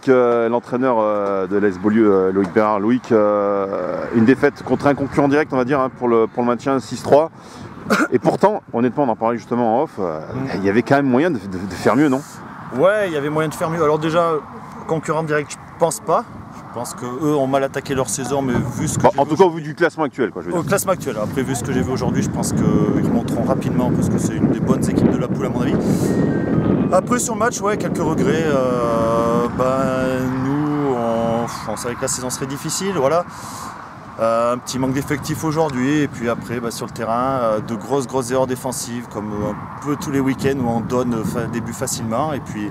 Loïc, l'entraîneur de l'AS Beaulieu, Loïc Bérard. Loïc, une défaite contre un concurrent direct, on va dire, hein, pour le maintien 6-3. Et pourtant, honnêtement, on en parlait justement en off, il y avait quand même moyen de faire mieux, non? Ouais, il y avait moyen de faire mieux. Alors déjà, concurrent direct, je pense pas. Je pense qu'eux ont mal attaqué leur saison, mais vu ce que en tout cas, au vu du classement actuel, quoi. Au classement actuel. Après, vu ce que j'ai vu aujourd'hui, je pense qu'ils remonteront rapidement parce que c'est une des bonnes équipes de la poule, à mon avis. Après, sur le match, ouais, quelques regrets. Nous, on savait que la saison serait difficile, voilà. Un petit manque d'effectifs aujourd'hui, et puis après, sur le terrain, de grosses erreurs défensives, comme un peu tous les week-ends où on donne des buts facilement, et puis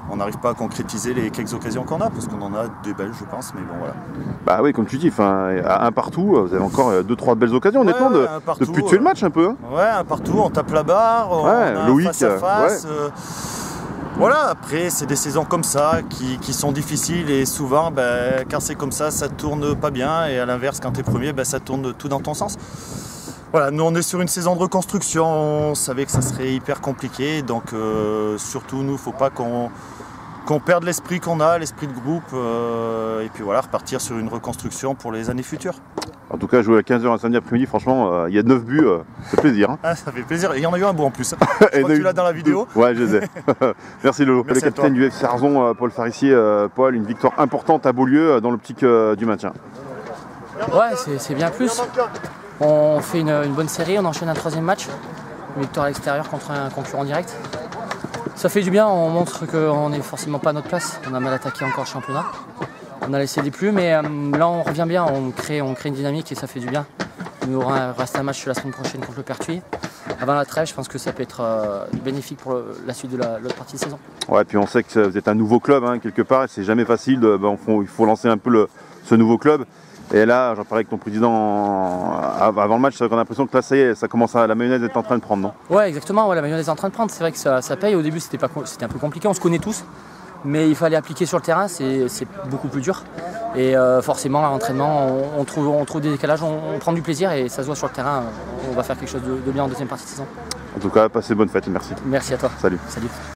on n'arrive pas à concrétiser les quelques occasions qu'on a, parce qu'on en a des belles, je pense, mais bon, voilà. Bah oui, comme tu dis, à un partout, vous avez encore 2-3 belles occasions, honnêtement, de plus tuer le match un peu. Hein. Ouais, un partout, on tape la barre, on a Loïc, face à face. Voilà, après, c'est des saisons comme ça qui sont difficiles, et souvent, quand c'est comme ça tourne pas bien, et à l'inverse, quand tu es premier, ça tourne tout dans ton sens. Voilà, nous on est sur une saison de reconstruction, on savait que ça serait hyper compliqué, donc surtout nous, il ne faut pas qu'on perde l'esprit qu'on a, l'esprit de groupe, et puis voilà, repartir sur une reconstruction pour les années futures. En tout cas, jouer à 15h un samedi après-midi, franchement, il y a 9 buts, ça fait plaisir. Hein. Ah, ça fait plaisir, et il y en a eu un beau en plus. Je crois que tu l'as dans la vidéo. Ouais, je les ai. Merci Lolo. Merci le capitaine du FC Arzon, Paul Farissier. Paul, une victoire importante à Beaulieu dans l'optique du maintien. Ouais, c'est bien plus. On fait une bonne série, on enchaîne un 3e match. Une victoire à l'extérieur contre un concurrent direct. Ça fait du bien, on montre qu'on n'est forcément pas à notre place. On a mal attaqué encore le championnat. On a laissé des plus, mais là on revient bien, on crée une dynamique et ça fait du bien. Il nous reste un match la semaine prochaine contre le Pertuis. Avant la trêve, je pense que ça peut être bénéfique pour la suite de l'autre partie de saison. Ouais, puis on sait que vous êtes un nouveau club, hein, quelque part, et c'est jamais facile. Il faut lancer un peu ce nouveau club. Et là, j'en parlais avec ton président avant le match, on a l'impression que là, ça y est, ça commence la mayonnaise est en train de prendre, non? Ouais, exactement, la mayonnaise est en train de prendre. C'est vrai que ça paye. Au début, c'était un peu compliqué, on se connaît tous. Mais il fallait appliquer sur le terrain, c'est beaucoup plus dur. Et forcément, à l'entraînement, on trouve des décalages, on prend du plaisir et ça se voit sur le terrain. On va faire quelque chose de bien en deuxième partie de saison. En tout cas, passez bonne fête et merci. Merci à toi. Salut. Salut.